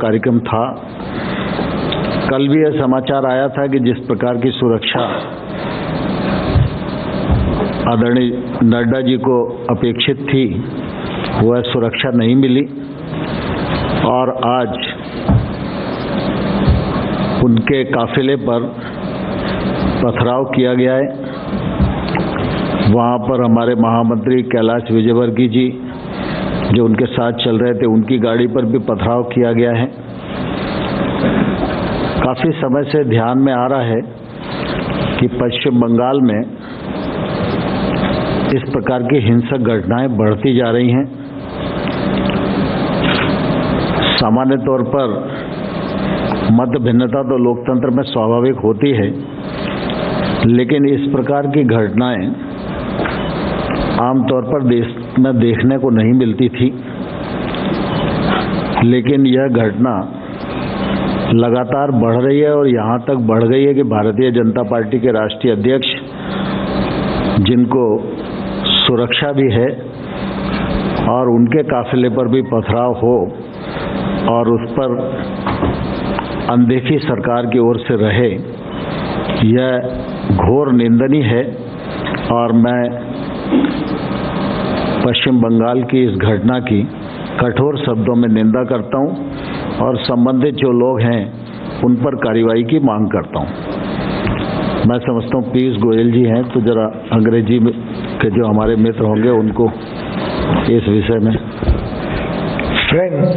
कार्यक्रम था। कल भी यह समाचार आया था कि जिस प्रकार की सुरक्षा आदरणीय नड्डा जी को अपेक्षित थी वह सुरक्षा नहीं मिली और आज उनके काफिले पर पथराव किया गया है। वहाँ पर हमारे महामंत्री कैलाश विजयवर्गीय जी जो उनके साथ चल रहे थे उनकी गाड़ी पर भी पथराव किया गया है। काफ़ी समय से ध्यान में आ रहा है कि पश्चिम बंगाल में इस प्रकार की हिंसक घटनाएं बढ़ती जा रही हैं। सामान्य तौर पर मत भिन्नता तो लोकतंत्र में स्वाभाविक होती है, लेकिन इस प्रकार की घटनाएं आमतौर पर देश में देखने को नहीं मिलती थी। लेकिन यह घटना लगातार बढ़ रही है और यहाँ तक बढ़ गई है कि भारतीय जनता पार्टी के राष्ट्रीय अध्यक्ष, जिनको सुरक्षा भी है और उनके काफिले पर भी पथराव हो और उस पर अनदेखी सरकार की ओर से रहे, यह घोर निंदनीय है। और मैं पश्चिम बंगाल की इस घटना की कठोर शब्दों में निंदा करता हूं और संबंधित जो लोग हैं उन पर कार्रवाई की मांग करता हूं। मैं समझता हूं पीयूष गोयल जी हैं, तो जरा अंग्रेजी में के जो हमारे मित्र होंगे उनको इस विषय में। Friends,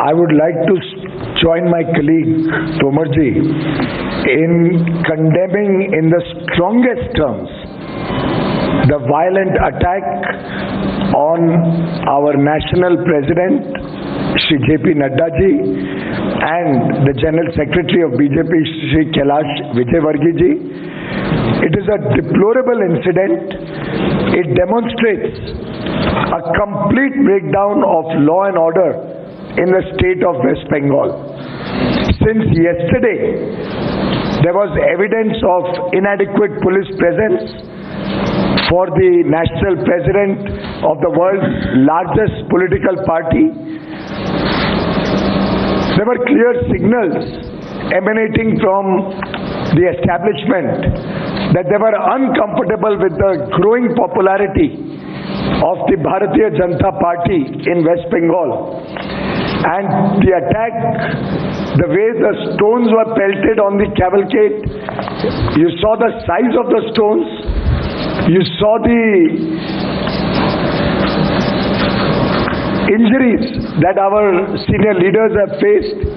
I would like to join my colleague Tomar ji in condemning in the strongest terms the violent attack on our national president Shri JP Nadda ji and the General Secretary of BJP Shri Kailash Vijaywargiya ji. It is a deplorable incident. It demonstrates a complete breakdown of law and order in the state of West Bengal. Since yesterday, there was evidence of inadequate police presence for the national president of the world's largest political party. There were clear signals emanating from the establishment that they were uncomfortable with the growing popularity of the Bharatiya Janata Party in West Bengal. And the attack, the way the stones were pelted on the cavalcade, you saw the size of the stones, you saw the injuries that our senior leaders have faced.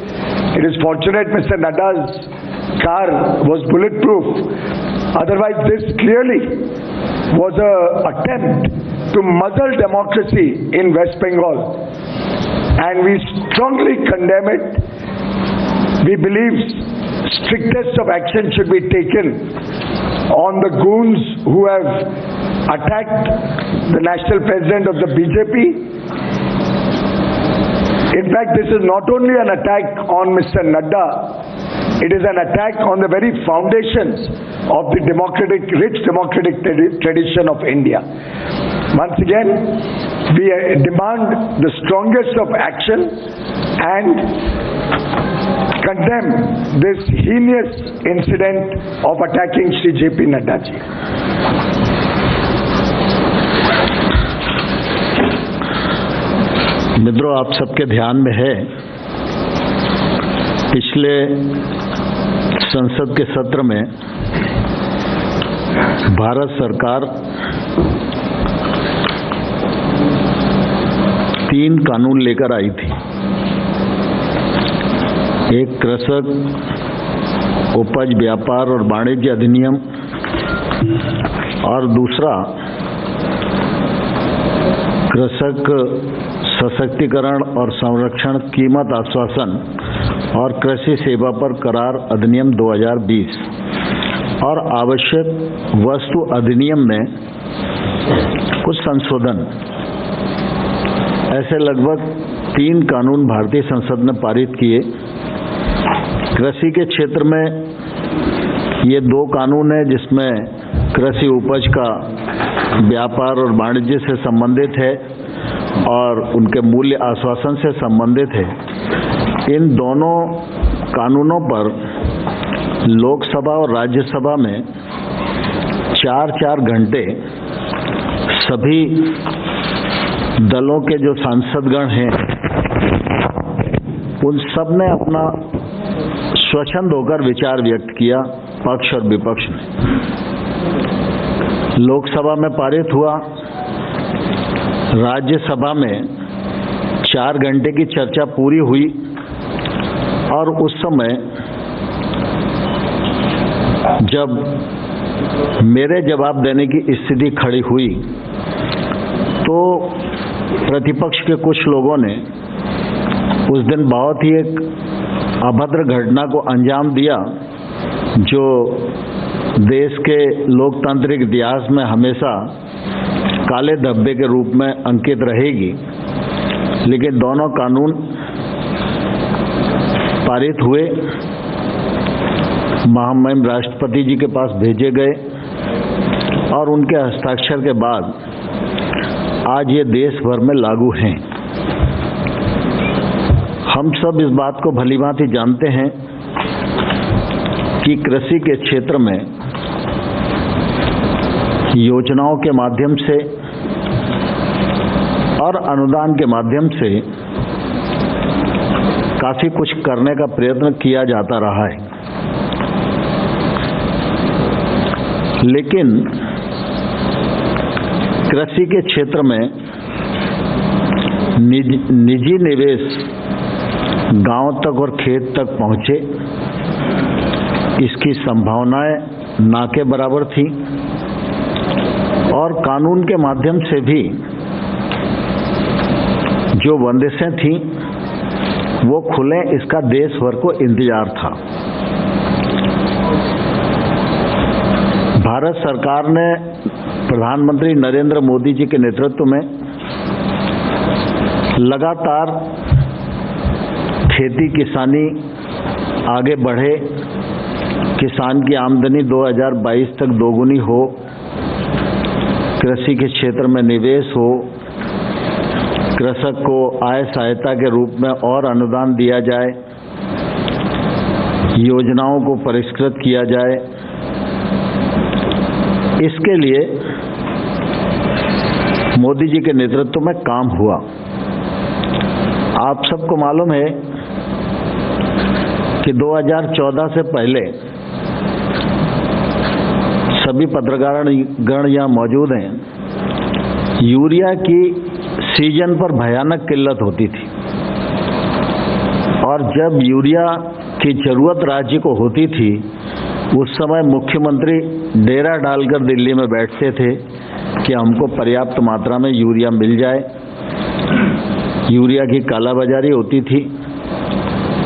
It is fortunate Mr. Nadda's car was bulletproof. Otherwise, this clearly was an attempt to muzzle democracy in West Bengal. And we strongly condemn it. We believe strictest of action should be taken on the goons who have attacked the national president of the BJP. In fact, this is not only an attack on Mr. Nadda, it is an attack on the very foundations of the rich democratic tradition of India. Once again, we demand the strongest of action and condemn this heinous incident of attacking Shri JP Nadda ji. मित्रों, आप सबके ध्यान में है पिछले संसद के सत्र में भारत सरकार 3 कानून लेकर आई थी। एक कृषक उपज व्यापार और वाणिज्य अधिनियम और दूसरा कृषक सशक्तिकरण और संरक्षण कीमत आश्वासन और कृषि सेवा पर करार अधिनियम 2020 और आवश्यक वस्तु अधिनियम में कुछ संशोधन, ऐसे लगभग 3 कानून भारतीय संसद ने पारित किए। कृषि के क्षेत्र में ये 2 कानून हैं जिसमें कृषि उपज का व्यापार और वाणिज्य से संबंधित है और उनके मूल्य आश्वासन से संबंधित है। इन दोनों कानूनों पर लोकसभा और राज्यसभा में 4-4 घंटे सभी दलों के जो सांसदगण हैं उन सब ने अपना स्वच्छंद होकर विचार व्यक्त किया, पक्ष और विपक्ष में। लोकसभा में पारित हुआ, राज्यसभा में 4 घंटे की चर्चा पूरी हुई और उस समय जब मेरे जवाब देने की स्थिति खड़ी हुई तो प्रतिपक्ष के कुछ लोगों ने उस दिन बहुत ही एक अभद्र घटना को अंजाम दिया जो देश के लोकतांत्रिक इतिहास में हमेशा काले धब्बे के रूप में अंकित रहेगी। लेकिन दोनों कानून पारित हुए, महामहिम राष्ट्रपति जी के पास भेजे गए और उनके हस्ताक्षर के बाद आज ये देश भर में लागू हैं। हम सब इस बात को भलीभांति जानते हैं कि कृषि के क्षेत्र में योजनाओं के माध्यम से और अनुदान के माध्यम से काफी कुछ करने का प्रयत्न किया जाता रहा है, लेकिन कृषि के क्षेत्र में निजी निवेश गांव तक और खेत तक पहुंचे, इसकी संभावनाएं ना के बराबर थी और कानून के माध्यम से भी जो बंदिशें थीं वो खुले, इसका देश भर को इंतजार था। भारत सरकार ने प्रधानमंत्री नरेंद्र मोदी जी के नेतृत्व में लगातार खेती किसानी आगे बढ़े, किसान की आमदनी 2022 तक दोगुनी हो, कृषि के क्षेत्र में निवेश हो, कृषक को आय सहायता के रूप में और अनुदान दिया जाए, योजनाओं को परिष्कृत किया जाए। इसके लिए मोदी जी के नेतृत्व में काम हुआ। आप सबको मालूम है कि 2014 से पहले सभी पत्रकारगण यहाँ मौजूद हैं, यूरिया की सीजन पर भयानक किल्लत होती थी और जब यूरिया की जरूरत राज्य को होती थी उस समय मुख्यमंत्री डेरा डालकर दिल्ली में बैठते थे कि हमको पर्याप्त मात्रा में यूरिया मिल जाए। यूरिया की कालाबाजारी होती थी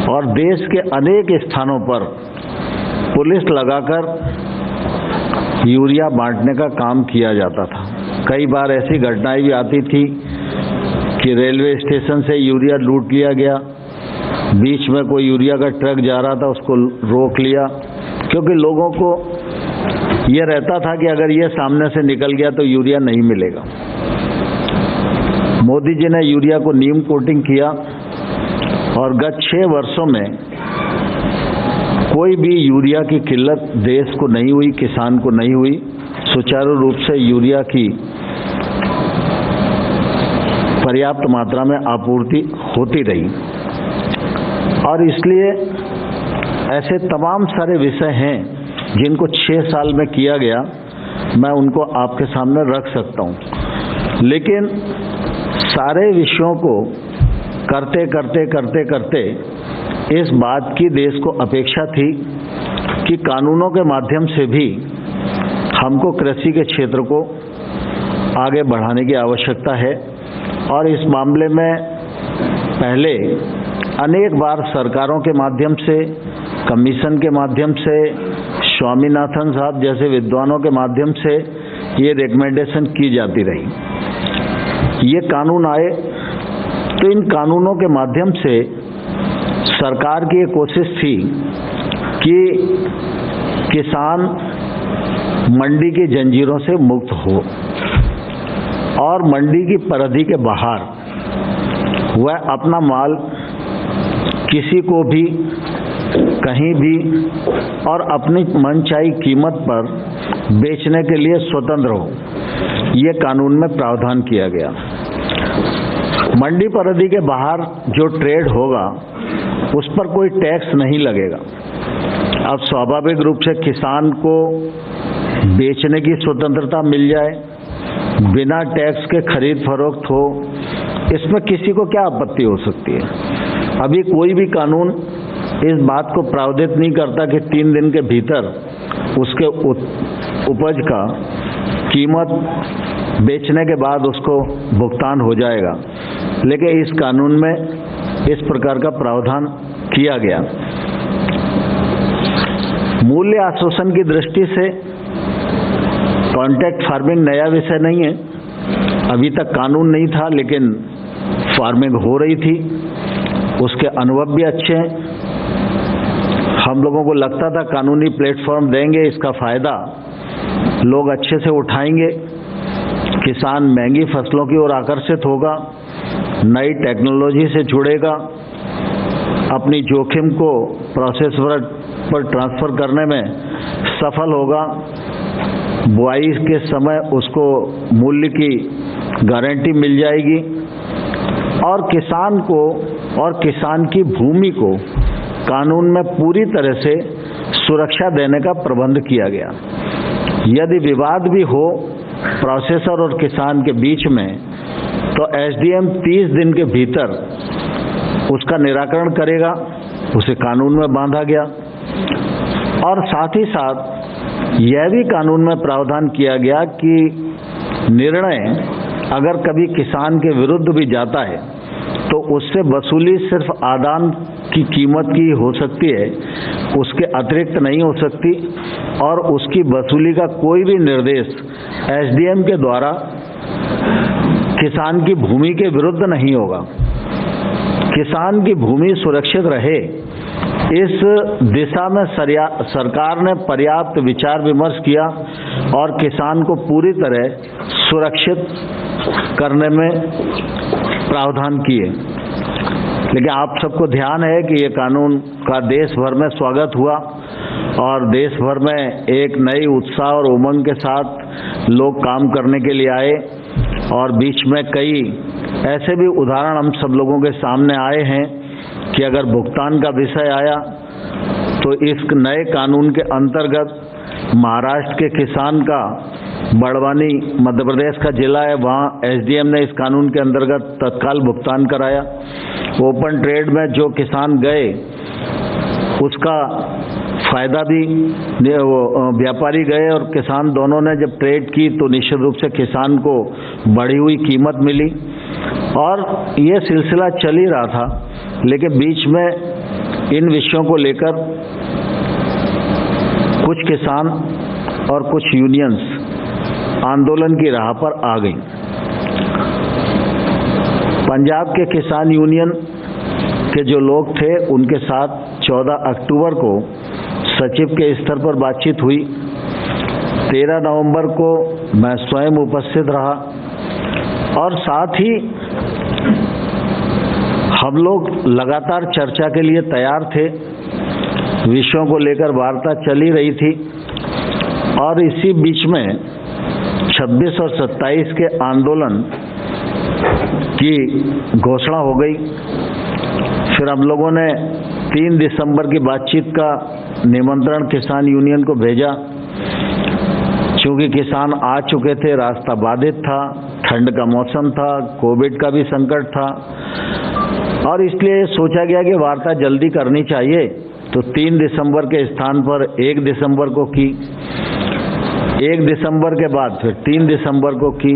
और देश के अनेक स्थानों पर पुलिस लगाकर यूरिया बांटने का काम किया जाता था। कई बार ऐसी घटनाएं भी आती थी कि रेलवे स्टेशन से यूरिया लूट लिया गया, बीच में कोई यूरिया का ट्रक जा रहा था उसको रोक लिया, क्योंकि लोगों को ये रहता था कि अगर ये सामने से निकल गया तो यूरिया नहीं मिलेगा। मोदी जी ने यूरिया को नीम कोटिंग किया और गत 6 वर्षों में कोई भी यूरिया की किल्लत देश को नहीं हुई, किसान को नहीं हुई। सुचारू रूप से यूरिया की पर्याप्त मात्रा में आपूर्ति होती रही और इसलिए ऐसे तमाम सारे विषय हैं जिनको 6 साल में किया गया, मैं उनको आपके सामने रख सकता हूं। लेकिन सारे विषयों को करते करते करते करते इस बात की देश को अपेक्षा थी कि कानूनों के माध्यम से भी हमको कृषि के क्षेत्र को आगे बढ़ाने की आवश्यकता है और इस मामले में पहले अनेक बार सरकारों के माध्यम से, कमीशन के माध्यम से, स्वामीनाथन साहब जैसे विद्वानों के माध्यम से ये रिकमेंडेशन की जाती रही। ये कानून आए तो इन कानूनों के माध्यम से सरकार की ये कोशिश थी कि किसान मंडी की जंजीरों से मुक्त हो और मंडी की परिधि के बाहर वह अपना माल किसी को भी कहीं भी और अपनी मनचाही कीमत पर बेचने के लिए स्वतंत्र हो, ये कानून में प्रावधान किया गया। मंडी परिधि के बाहर जो ट्रेड होगा उस पर कोई टैक्स नहीं लगेगा। अब स्वाभाविक रूप से किसान को बेचने की स्वतंत्रता मिल जाए, बिना टैक्स के खरीद फरोख्त हो, इसमें किसी को क्या आपत्ति हो सकती है। अभी कोई भी कानून इस बात को प्रावधानित नहीं करता कि 3 दिन के भीतर उसके उपज का कीमत बेचने के बाद उसको भुगतान हो जाएगा, लेकिन इस कानून में इस प्रकार का प्रावधान किया गया। मूल्य आश्वासन की दृष्टि से कॉन्ट्रैक्ट फार्मिंग नया विषय नहीं है, अभी तक कानून नहीं था लेकिन फार्मिंग हो रही थी, उसके अनुभव भी अच्छे हैं। हम लोगों को लगता था कानूनी प्लेटफॉर्म देंगे, इसका फायदा लोग अच्छे से उठाएंगे, किसान महंगी फसलों की ओर आकर्षित होगा, नई टेक्नोलॉजी से जुड़ेगा, अपनी जोखिम को प्रोसेस पर ट्रांसफर करने में सफल होगा, बुआई के समय उसको मूल्य की गारंटी मिल जाएगी और किसान को और किसान की भूमि को कानून में पूरी तरह से सुरक्षा देने का प्रबंध किया गया। यदि विवाद भी हो प्रोसेसर और किसान के बीच में तो एसडीएम 30 दिन के भीतर उसका निराकरण करेगा, उसे कानून में बांधा गया। और साथ ही साथ यह भी कानून में प्रावधान किया गया कि निर्णय अगर कभी किसान के विरुद्ध भी जाता है तो उससे वसूली सिर्फ आदान की कीमत की हो सकती है, उसके अतिरिक्त नहीं हो सकती, और उसकी वसूली का कोई भी निर्देश एसडीएम के द्वारा किसान की भूमि के विरुद्ध नहीं होगा। किसान की भूमि सुरक्षित रहे, इस दिशा में सरकार ने पर्याप्त विचार विमर्श किया और किसान को पूरी तरह सुरक्षित करने में प्रावधान किए। लेकिन आप सबको ध्यान है कि ये कानून का देश भर में स्वागत हुआ और देश भर में एक नई उत्साह और उमंग के साथ लोग काम करने के लिए आए, और बीच में कई ऐसे भी उदाहरण हम सब लोगों के सामने आए हैं कि अगर भुगतान का विषय आया तो इस नए कानून के अंतर्गत महाराष्ट्र के किसान का, बड़वानी मध्य प्रदेश का जिला है, वहाँ एसडीएम ने इस कानून के अंतर्गत तत्काल भुगतान कराया। ओपन ट्रेड में जो किसान गए उसका फायदा भी, व्यापारी गए और किसान दोनों ने जब ट्रेड की तो निश्चित रूप से किसान को बढ़ी हुई कीमत मिली, और ये सिलसिला चल ही रहा था। लेकिन बीच में इन विषयों को लेकर कुछ किसान और कुछ यूनियंस आंदोलन की राह पर आ गई। पंजाब के किसान यूनियन के जो लोग थे उनके साथ 14 अक्टूबर को सचिव के स्तर पर बातचीत हुई। 13 नवंबर को मैं स्वयं उपस्थित रहा और साथ ही हम लोग लगातार चर्चा के लिए तैयार थे। विषयों को लेकर वार्ता चल ही रही थी और इसी बीच में 26 और 27 के आंदोलन की घोषणा हो गई। फिर हम लोगों ने 3 दिसंबर की बातचीत का निमंत्रण किसान यूनियन को भेजा। चूंकि किसान आ चुके थे, रास्ता बाधित था, ठंड का मौसम था, कोविड का भी संकट था और इसलिए सोचा गया कि वार्ता जल्दी करनी चाहिए। तो 3 दिसंबर के स्थान पर 1 दिसंबर को की, 1 दिसंबर के बाद फिर 3 दिसंबर को की,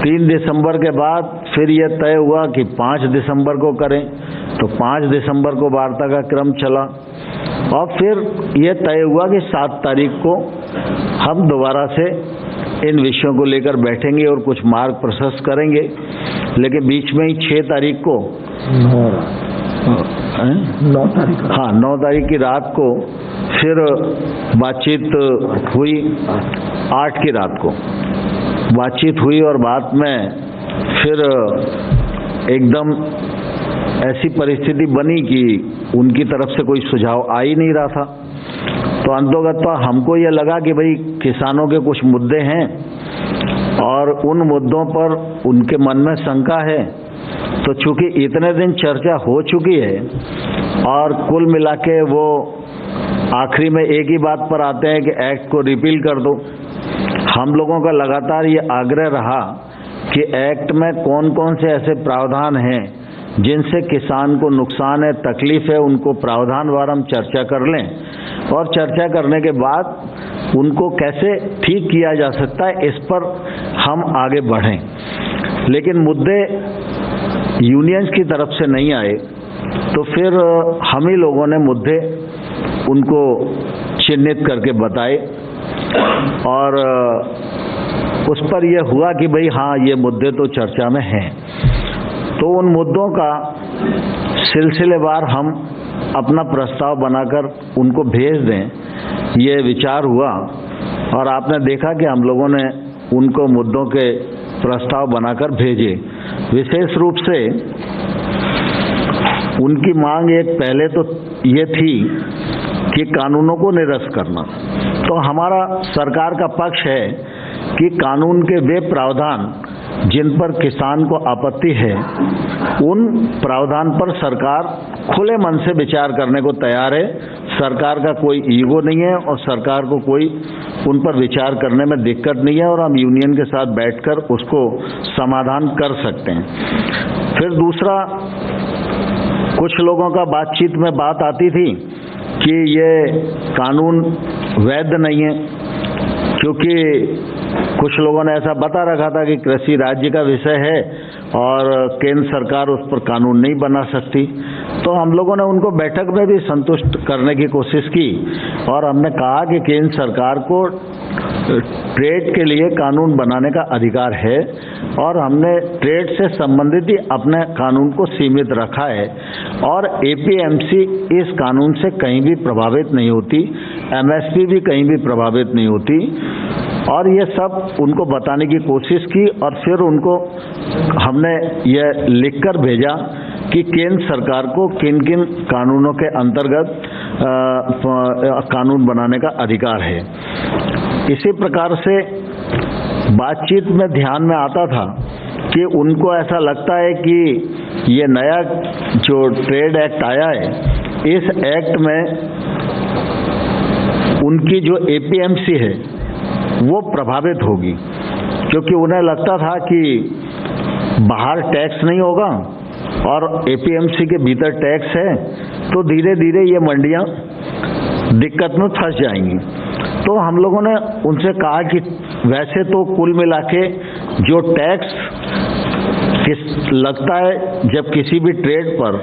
3 दिसंबर के बाद फिर यह तय हुआ कि 5 दिसंबर को करें, तो 5 दिसंबर को वार्ता का क्रम चला और फिर यह तय हुआ कि 7 तारीख को हम दोबारा से इन विषयों को लेकर बैठेंगे और कुछ मार्ग प्रशस्त करेंगे। लेकिन बीच में ही 6 तारीख को 9 तारीख की रात को फिर बातचीत हुई। 8 की रात को बातचीत हुई और बाद में फिर एकदम ऐसी परिस्थिति बनी कि उनकी तरफ से कोई सुझाव आ ही नहीं रहा था। तो अंततोगत्वा हमको ये लगा कि भाई किसानों के कुछ मुद्दे हैं और उन मुद्दों पर उनके मन में शंका है। तो चूंकि इतने दिन चर्चा हो चुकी है और कुल मिला के वो आखिरी में एक ही बात पर आते हैं कि एक्ट को रिपील कर दो। हम लोगों का लगातार ये आग्रह रहा कि एक्ट में कौन कौन से ऐसे प्रावधान हैं जिनसे किसान को नुकसान है, तकलीफ है, उनको प्रावधानवार हम चर्चा कर लें और चर्चा करने के बाद उनको कैसे ठीक किया जा सकता है इस पर हम आगे बढ़ें। लेकिन मुद्दे यूनियंस की तरफ से नहीं आए तो फिर हम ही लोगों ने मुद्दे उनको चिन्हित करके बताए और उस पर यह हुआ कि भाई हाँ, ये मुद्दे तो चर्चा में हैं। तो उन मुद्दों का सिलसिलेवार हम अपना प्रस्ताव बनाकर उनको भेज दें, ये विचार हुआ और आपने देखा कि हम लोगों ने उनको मुद्दों के प्रस्ताव बनाकर भेजे। विशेष रूप से उनकी मांग एक पहले तो ये थी कि कानूनों को निरस्त करना। तो हमारा सरकार का पक्ष है कि कानून के वे प्रावधान जिन पर किसान को आपत्ति है, उन प्रावधान पर सरकार खुले मन से विचार करने को तैयार है। सरकार का कोई ईगो नहीं है और सरकार को कोई उन पर विचार करने में दिक्कत नहीं है और हम यूनियन के साथ बैठकर उसको समाधान कर सकते हैं। फिर दूसरा, कुछ लोगों का बातचीत में बात आती थी कि ये कानून वैध नहीं है, क्योंकि कुछ लोगों ने ऐसा बता रखा था कि कृषि राज्य का विषय है और केंद्र सरकार उस पर कानून नहीं बना सकती। तो हम लोगों ने उनको बैठक में भी संतुष्ट करने की कोशिश की और हमने कहा कि केंद्र सरकार को ट्रेड के लिए कानून बनाने का अधिकार है और हमने ट्रेड से संबंधित ही अपने कानून को सीमित रखा है और एपीएमसी इस कानून से कहीं भी प्रभावित नहीं होती, एमएसपी भी कहीं भी प्रभावित नहीं होती। और ये सब उनको बताने की कोशिश की और फिर उनको हमने ये लिखकर भेजा कि केंद्र सरकार को किन किन कानूनों के अंतर्गत कानून बनाने का अधिकार है। इसी प्रकार से बातचीत में ध्यान में आता था कि उनको ऐसा लगता है कि ये नया जो ट्रेड एक्ट आया है, इस एक्ट में उनकी जो एपीएमसी है वो प्रभावित होगी, क्योंकि उन्हें लगता था कि बाहर टैक्स नहीं होगा और एपीएमसी के भीतर टैक्स है, तो धीरे धीरे ये मंडियां दिक्कत में फंस जाएंगी। तो हम लोगों ने उनसे कहा कि वैसे तो कुल मिला के जो टैक्स लगता है जब किसी भी ट्रेड पर,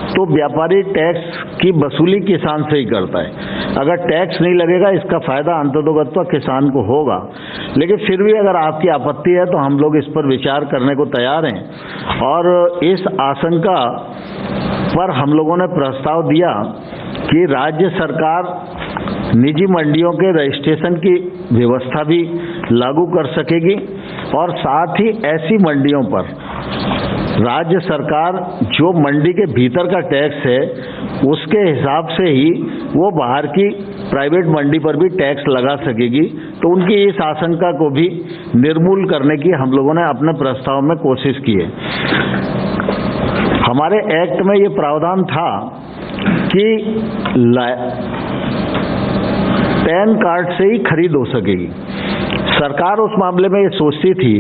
तो व्यापारी टैक्स की वसूली किसान से ही करता है। अगर टैक्स नहीं लगेगा इसका फायदा अंततोगत्वा किसान को होगा। लेकिन फिर भी अगर आपकी आपत्ति है तो हम लोग इस पर विचार करने को तैयार हैं और इस आशंका पर हम लोगों ने प्रस्ताव दिया कि राज्य सरकार निजी मंडियों के रजिस्ट्रेशन की व्यवस्था भी लागू कर सकेगी और साथ ही ऐसी मंडियों पर राज्य सरकार जो मंडी के भीतर का टैक्स है उसके हिसाब से ही वो बाहर की प्राइवेट मंडी पर भी टैक्स लगा सकेगी। तो उनकी इस आशंका को भी निर्मूल करने की हम लोगों ने अपने प्रस्ताव में कोशिश की है। हमारे एक्ट में ये प्रावधान था कि पैन कार्ड से ही खरीद हो सकेगी। सरकार उस मामले में ये सोचती थी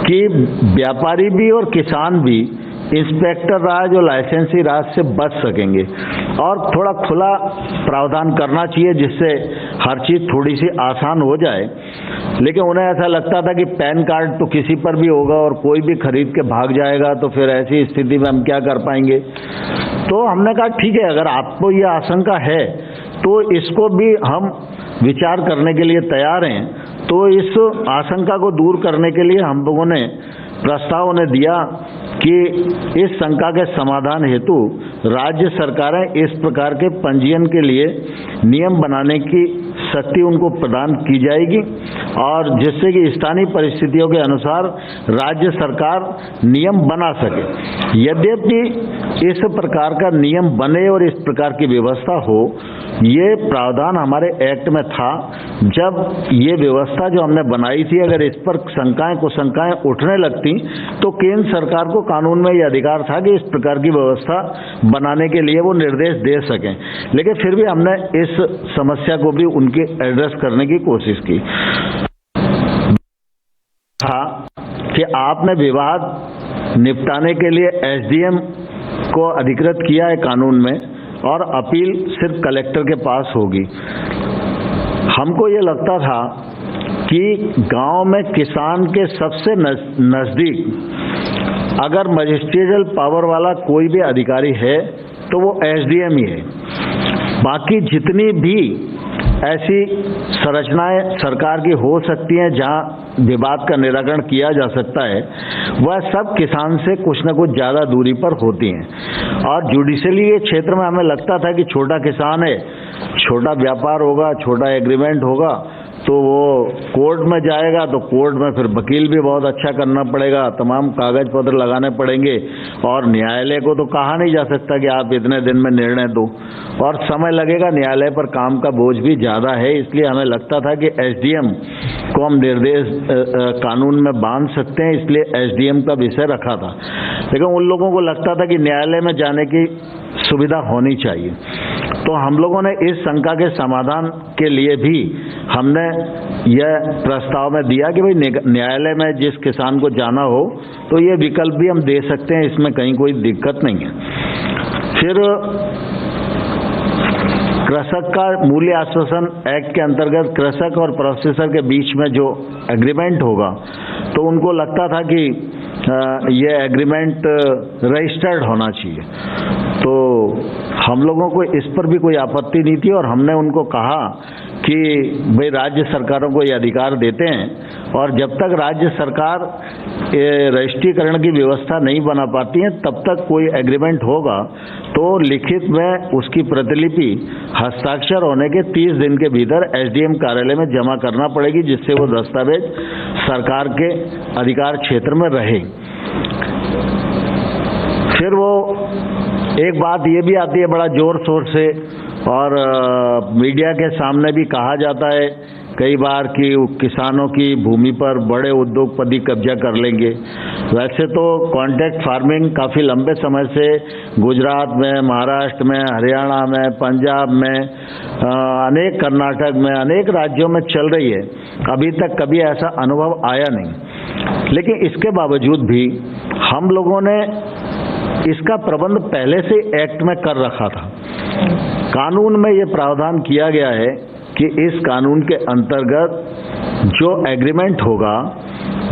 कि व्यापारी भी और किसान भी इंस्पेक्टर राज और लाइसेंसी राज से बच सकेंगे और थोड़ा खुला प्रावधान करना चाहिए जिससे हर चीज़ थोड़ी सी आसान हो जाए। लेकिन उन्हें ऐसा लगता था कि पैन कार्ड तो किसी पर भी होगा और कोई भी खरीद के भाग जाएगा, तो फिर ऐसी स्थिति में हम क्या कर पाएंगे। तो हमने कहा ठीक है, अगर आपको ये आशंका है तो इसको भी हम विचार करने के लिए तैयार हैं। तो इस आशंका को दूर करने के लिए हम लोगों ने प्रस्ताव उन्हें दिया कि इस शंका के समाधान हेतु राज्य सरकारें इस प्रकार के पंजीयन के लिए नियम बनाने की शक्ति उनको प्रदान की जाएगी और जिससे कि स्थानीय परिस्थितियों के अनुसार राज्य सरकार नियम बना सके। यद्यपि इस प्रकार का नियम बने और इस प्रकार की व्यवस्था हो, ये प्रावधान हमारे एक्ट में था। जब ये व्यवस्था जो हमने बनाई थी, अगर इस पर शंकाएं कुशंकाएं उठने लगती तो केंद्र सरकार को कानून में ये अधिकार था कि इस प्रकार की व्यवस्था बनाने के लिए वो निर्देश दे सकें। लेकिन फिर भी हमने इस समस्या को भी उनके एड्रेस करने की कोशिश की था कि आपने विवाद निपटाने के लिए एसडीएम को अधिकृत किया है कानून में और अपील सिर्फ कलेक्टर के पास होगी। हमको ये लगता था कि गांव में किसान के सबसे नजदीक अगर मजिस्ट्रियल पावर वाला कोई भी अधिकारी है तो वो एसडीएम ही है। बाकी जितनी भी ऐसी संरचनाएं सरकार की हो सकती हैं जहां विवाद का निराकरण किया जा सकता है, वह सब किसान से कुछ न कुछ ज्यादा दूरी पर होती हैं। और जुडिशली ये क्षेत्र में हमें लगता था कि छोटा किसान है, छोटा व्यापार होगा, छोटा एग्रीमेंट होगा, तो वो कोर्ट में जाएगा तो कोर्ट में फिर वकील भी बहुत अच्छा करना पड़ेगा, तमाम कागज पत्र लगाने पड़ेंगे और न्यायालय को तो कहा नहीं जा सकता कि आप इतने दिन में निर्णय दो और समय लगेगा। न्यायालय पर काम का बोझ भी ज्यादा है, इसलिए हमें लगता था कि एसडीएम को हम निर्देश कानून में बांध सकते हैं, इसलिए एसडीएम का विषय रखा था। लेकिन उन लोगों को लगता था कि न्यायालय में जाने की सुविधा होनी चाहिए। तो हम लोगों ने इस शंका के समाधान के लिए भी हमने यह प्रस्ताव में दिया कि भाई न्यायालय में जिस किसान को जाना हो तो ये विकल्प भी हम दे सकते हैं, इसमें कहीं कोई दिक्कत नहीं है। फिर कृषक का मूल्य आश्वासन एक्ट के अंतर्गत कृषक और प्रोसेसर के बीच में जो एग्रीमेंट होगा, तो उनको लगता था कि ये एग्रीमेंट रजिस्टर्ड होना चाहिए। तो हम लोगों को इस पर भी कोई आपत्ति नहीं थी और हमने उनको कहा कि भाई राज्य सरकारों को ये अधिकार देते हैं और जब तक राज्य सरकार रजिस्ट्रीकरण की व्यवस्था नहीं बना पाती है तब तक कोई एग्रीमेंट होगा तो लिखित में उसकी प्रतिलिपि हस्ताक्षर होने के 30 दिन के भीतर एसडीएम कार्यालय में जमा करना पड़ेगी, जिससे वो दस्तावेज सरकार के अधिकार क्षेत्र में रहे। फिर वो एक बात ये भी आती है बड़ा जोर शोर से और मीडिया के सामने भी कहा जाता है कई बार कि किसानों की भूमि पर बड़े उद्योगपति कब्जा कर लेंगे। वैसे तो कॉन्ट्रैक्ट फार्मिंग काफ़ी लंबे समय से गुजरात में, महाराष्ट्र में, हरियाणा में, पंजाब में, अनेक कर्नाटक में, अनेक राज्यों में चल रही है। अभी तक कभी ऐसा अनुभव आया नहीं। लेकिन इसके बावजूद भी हम लोगों ने इसका प्रबंध पहले से एक्ट में कर रखा था। कानून में ये प्रावधान किया गया है कि इस कानून के अंतर्गत जो एग्रीमेंट होगा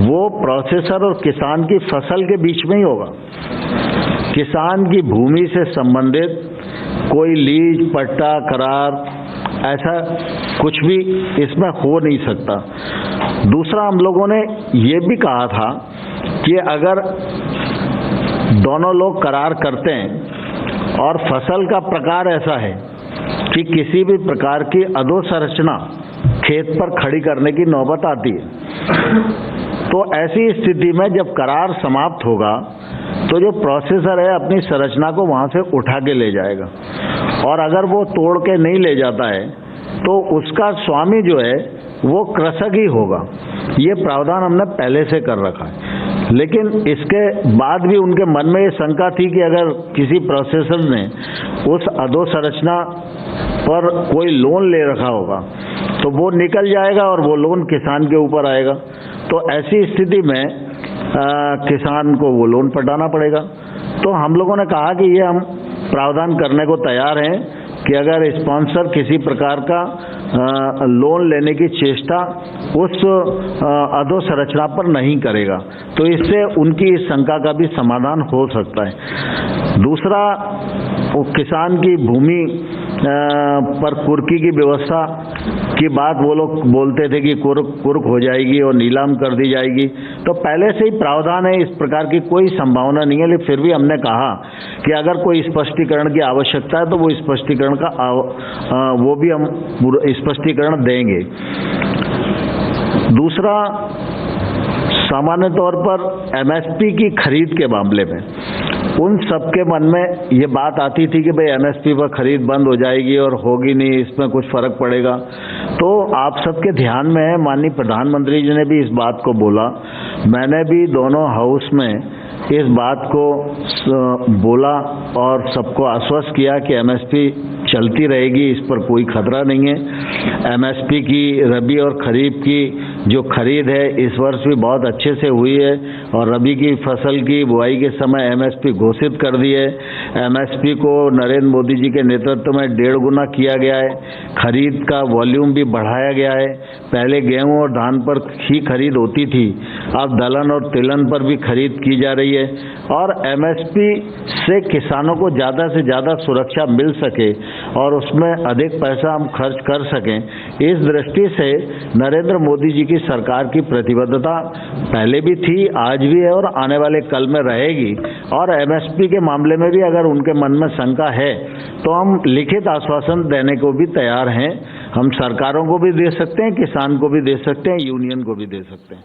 वो प्रोसेसर और किसान की फसल के बीच में ही होगा। किसान की भूमि से संबंधित कोई लीज, पट्टा, करार ऐसा कुछ भी इसमें हो नहीं सकता। दूसरा, हम लोगों ने ये भी कहा था कि अगर दोनों लोग करार करते हैं और फसल का प्रकार ऐसा है कि किसी भी प्रकार की अधोसंरचना खेत पर खड़ी करने की नौबत आती है, तो ऐसी स्थिति में जब करार समाप्त होगा तो जो प्रोसेसर है अपनी संरचना को वहां से उठा के ले जाएगा और अगर वो तोड़ के नहीं ले जाता है तो उसका स्वामी जो है वो कृषक ही होगा। ये प्रावधान हमने पहले से कर रखा है। लेकिन इसके बाद भी उनके मन में ये शंका थी कि अगर किसी प्रोसेसर ने उस अधोसंरचना पर कोई लोन ले रखा होगा तो वो निकल जाएगा और वो लोन किसान के ऊपर आएगा, तो ऐसी स्थिति में किसान को वो लोन पटाना पड़ेगा। तो हम लोगों ने कहा कि ये हम प्रावधान करने को तैयार हैं कि अगर स्पॉन्सर किसी प्रकार का लोन लेने की चेष्टा उस अधोसंरचना पर नहीं करेगा तो इससे उनकी इस शंका का भी समाधान हो सकता है। दूसरा, किसान की भूमि पर कुर्की की व्यवस्था की बात वो लोग बोलते थे कि कुर्क हो जाएगी और नीलाम कर दी जाएगी, तो पहले से ही प्रावधान है, इस प्रकार की कोई संभावना नहीं है। लेकिन फिर भी हमने कहा कि अगर कोई स्पष्टीकरण की आवश्यकता है तो वो स्पष्टीकरण का वो भी हम स्पष्टीकरण देंगे। दूसरा, सामान्य तौर पर एमएसपी की खरीद के मामले में उन सबके मन में ये बात आती थी कि भाई एमएसपी पर खरीद बंद हो जाएगी और होगी नहीं, इसमें कुछ फर्क पड़ेगा। तो आप सबके ध्यान में है, माननीय प्रधानमंत्री जी ने भी इस बात को बोला, मैंने भी दोनों हाउस में इस बात को बोला और सबको आश्वस्त किया कि एमएसपी चलती रहेगी, इस पर कोई खतरा नहीं है। एमएसपी की रबी और खरीफ की जो खरीद है इस वर्ष भी बहुत अच्छे से हुई है और रबी की फसल की बुआई के समय एमएसपी घोषित कर दी है। एमएसपी को नरेंद्र मोदी जी के नेतृत्व में 1.5 गुना किया गया है। खरीद का वॉल्यूम भी बढ़ाया गया है। पहले गेहूं और धान पर ही खरीद होती थी, अब दलहन और तिलहन पर भी खरीद की जा रही है और एमएसपी से किसानों को ज़्यादा से ज़्यादा सुरक्षा मिल सके और उसमें अधिक पैसा हम खर्च कर सकें, इस दृष्टि से नरेंद्र मोदी जी की सरकार की प्रतिबद्धता पहले भी थी, आज भी है और आने वाले कल में रहेगी। और एमएसपी के मामले में भी अगर उनके मन में शंका है तो हम लिखित आश्वासन देने को भी तैयार हैं। हम सरकारों को भी दे सकते हैं, किसान को भी दे सकते हैं, यूनियन को भी दे सकते हैं।